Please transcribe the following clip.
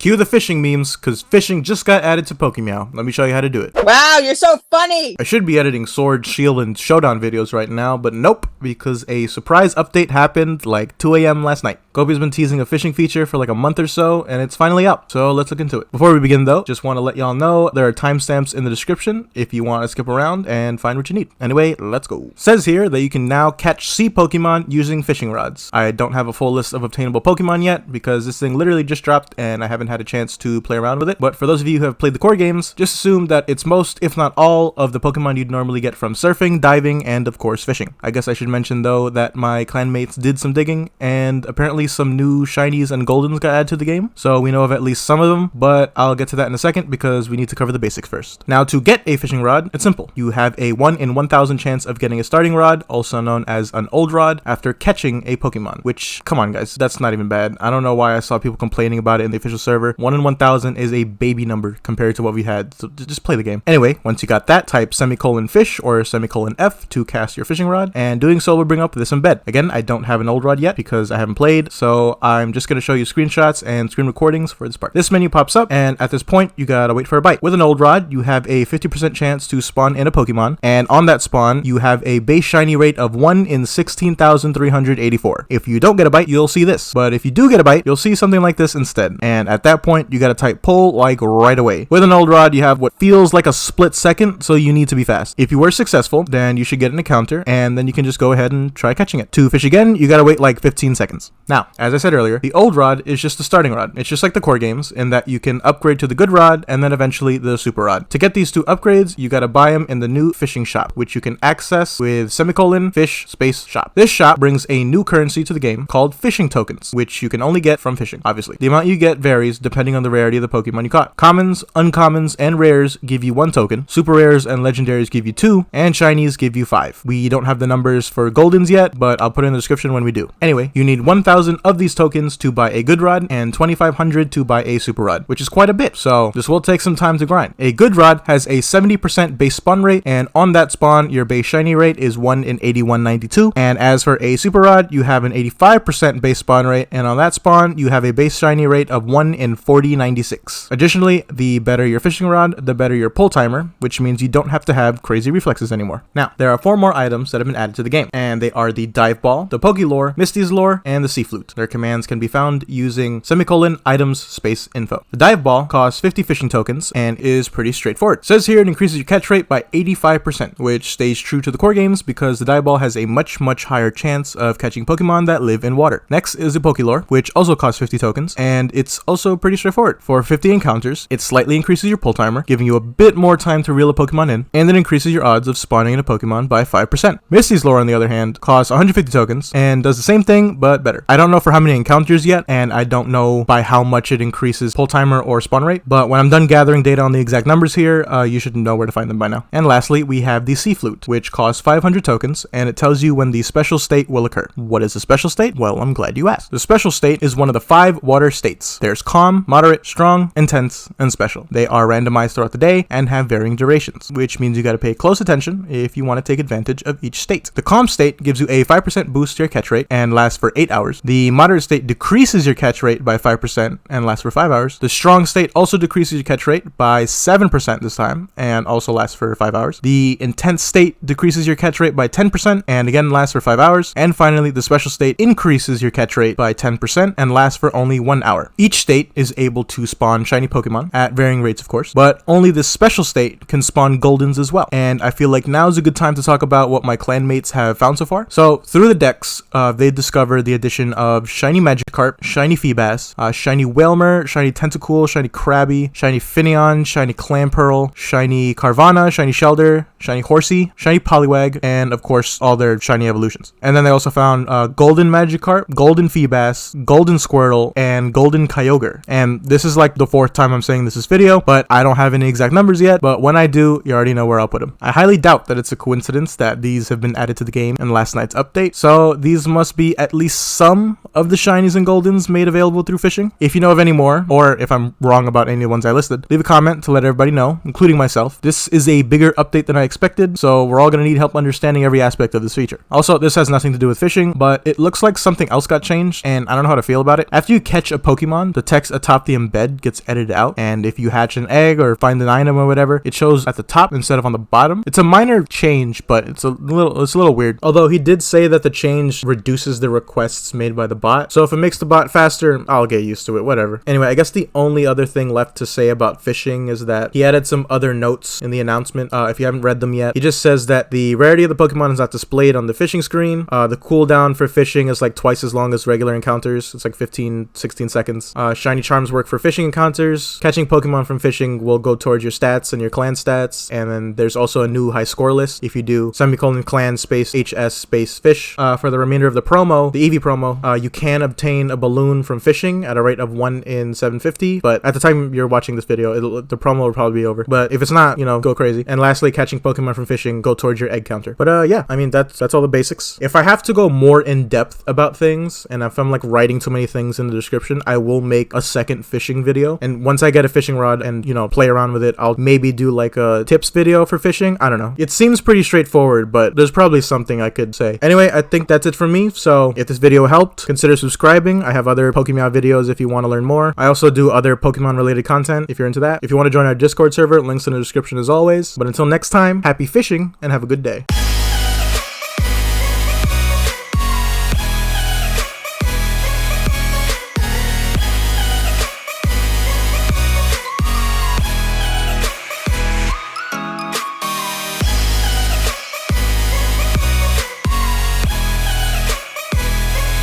Cue the fishing memes, cause fishing just got added to PokeMeow. Let me show you how to do it. Wow, you're so funny! I should be editing Sword, Shield, and Showdown videos right now, but nope, because a surprise update happened like 2 AM last night. Gobi's been teasing a fishing feature for like a month or so, and it's finally out, so let's look into it. Before we begin though, just want to let y'all know there are timestamps in the description if you want to skip around and find what you need. Anyway, let's go. Says here that you can now catch sea Pokemon using fishing rods. I don't have a full list of obtainable Pokemon yet, because this thing literally just dropped and I haven't had a chance to play around with it, but for those of you who have played the core games, just assume that it's most, if not all, of the Pokemon you'd normally get from surfing, diving, and of course fishing. I guess I should mention though that my clanmates did some digging, and apparently some new shinies and goldens got added to the game, so we know of at least some of them, but I'll get to that in a second because we need to cover the basics first. Now, to get a fishing rod, it's simple. You have a 1 in 1,000 chance of getting a starting rod, also known as an old rod, after catching a Pokemon, which, come on guys, that's not even bad. I don't know why I saw people complaining about it in the official server. 1 in 1,000 is a baby number compared to what we had, so just play the game. Anyway, once you got that, type ;fish or ;F to cast your fishing rod, and doing so will bring up this embed. Again, I don't have an old rod yet because I haven't played, so I'm just going to show you screenshots and screen recordings for this part. This menu pops up, and at this point, you gotta wait for a bite. With an old rod, you have a 50% chance to spawn in a Pokemon, and on that spawn, you have a base shiny rate of 1 in 16,384. If you don't get a bite, you'll see this, but if you do get a bite, you'll see something like this instead, and at that point, you gotta type pull like right away. With an old rod, you have what feels like a split second, so you need to be fast. If you were successful, then you should get an encounter, and then you can just go ahead and try catching it. To fish again, you gotta wait like 15 seconds. Now, as I said earlier, the old rod is just the starting rod. It's just like the core games in that you can upgrade to the good rod and then eventually the super rod. To get these two upgrades, you gotta buy them in the new fishing shop, which you can access with ;fish space shop. This shop brings a new currency to the game called fishing tokens, which you can only get from fishing, obviously. The amount you get varies depending on the rarity of the Pokemon you caught. Commons, uncommons, and rares give you 1 token, super rares and legendaries give you 2, and shinies give you 5. We don't have the numbers for goldens yet, but I'll put it in the description when we do. Anyway, you need 1,000 of these tokens to buy a good rod and 2,500 to buy a super rod, which is quite a bit, so this will take some time to grind. A good rod has a 70% base spawn rate, and on that spawn, your base shiny rate is 1 in 8192, and as for a super rod, you have an 85% base spawn rate, and on that spawn, you have a base shiny rate of 1 in 4096. Additionally, the better your fishing rod, the better your pull timer, which means you don't have to have crazy reflexes anymore. Now, there are 4 more items that have been added to the game, and they are the dive ball, the Poke lore, Misty's lore, and the Sea Flute. Their commands can be found using ;items space info. The dive ball costs 50 fishing tokens and is pretty straightforward. It says here it increases your catch rate by 85%, which stays true to the core games because the dive ball has a much higher chance of catching Pokemon that live in water. Next is the Poke lore, which also costs 50 tokens, and it's also pretty straightforward. For 50 encounters, it slightly increases your pull timer, giving you a bit more time to reel a Pokemon in, and it increases your odds of spawning in a Pokemon by 5%. Misty's lore, on the other hand, costs 150 tokens and does the same thing, but better. I don't know for how many encounters yet, and I don't know by how much it increases pull timer or spawn rate, but when I'm done gathering data on the exact numbers here, you should know where to find them by now. And lastly, we have the Sea Flute, which costs 500 tokens, and it tells you when the special state will occur. What is a special state? Well, I'm glad you asked. The special state is one of the 5 water states. There's calm, moderate, strong, intense, and special. They are randomized throughout the day and have varying durations, which means you gotta pay close attention if you want to take advantage of each state. The calm state gives you a 5% boost to your catch rate and lasts for 8 hours. The moderate state decreases your catch rate by 5% and lasts for 5 hours. The strong state also decreases your catch rate by 7% this time and also lasts for 5 hours. The intense state decreases your catch rate by 10% and again lasts for 5 hours. And finally, the special state increases your catch rate by 10% and lasts for only 1 hour. Each state is able to spawn shiny Pokemon at varying rates, of course, but only the special state can spawn goldens as well. And I feel like now is a good time to talk about what my clanmates have found so far. So through the decks, they discovered the addition of shiny Magikarp, shiny Feebas, shiny Whalmer, shiny Tentacool, shiny Krabby, shiny Finneon, shiny Clamperl, shiny Carvana, shiny Shelder, shiny Horsey, shiny Poliwag, and of course all their shiny evolutions. And then they also found golden Magikarp, golden Feebas, golden Squirtle, and golden Kyogre. And this is like the 4th time I'm saying this video, but I don't have any exact numbers yet, but when I do, you already know where I'll put them. I highly doubt that it's a coincidence that these have been added to the game in last night's update, so these must be at least some of the shinies and goldens made available through fishing. If you know of any more, or if I'm wrong about any of the ones I listed, leave a comment to let everybody know, including myself. This is a bigger update than I expected, so we're all gonna need help understanding every aspect of this feature. Also, this has nothing to do with fishing, but it looks like something else got changed, and I don't know how to feel about it. After you catch a Pokemon, the text atop the embed gets edited out, and if you hatch an egg or find an item or whatever, it shows at the top instead of on the bottom. It's a minor change, but it's a little weird. Although he did say that the change reduces the requests made by the bot, so if it makes the bot faster, I'll get used to it, whatever. Anyway, I guess the only other thing left to say about fishing is that he added some other notes in the announcement. If you haven't read them yet, he just says that the rarity of the Pokemon is not displayed on the fishing screen. The cooldown for fishing is like twice as long as regular encounters. It's like 15-16 seconds. Shiny Charms work for fishing encounters. Catching Pokemon from fishing will go towards your stats and your clan stats. And then there's also a new high score list if you do ;clan space HS space fish. For the remainder of the promo, the Eevee promo, you can obtain a balloon from fishing at a rate of 1 in 750. But at the time you're watching this video, the promo will probably be over. But if it's not, you know, go crazy. And lastly, catching Pokemon from fishing, go towards your egg counter. But yeah, I mean, that's all the basics. If I have to go more in depth about things, and if I'm like writing too many things in the description, I will make a second fishing video. And once I get a fishing rod and, you know, play around with it, I'll maybe do like a tips video for fishing. I don't know. It seems pretty straightforward, but there's probably something I could say. Anyway, I think that's it from me. So if this video helped, consider subscribing. I have other PokeMeow videos if you want to learn more. I also do other Pokemon related content if you're into that. If you want to join our Discord server, links in the description as always. But until next time, happy fishing and have a good day.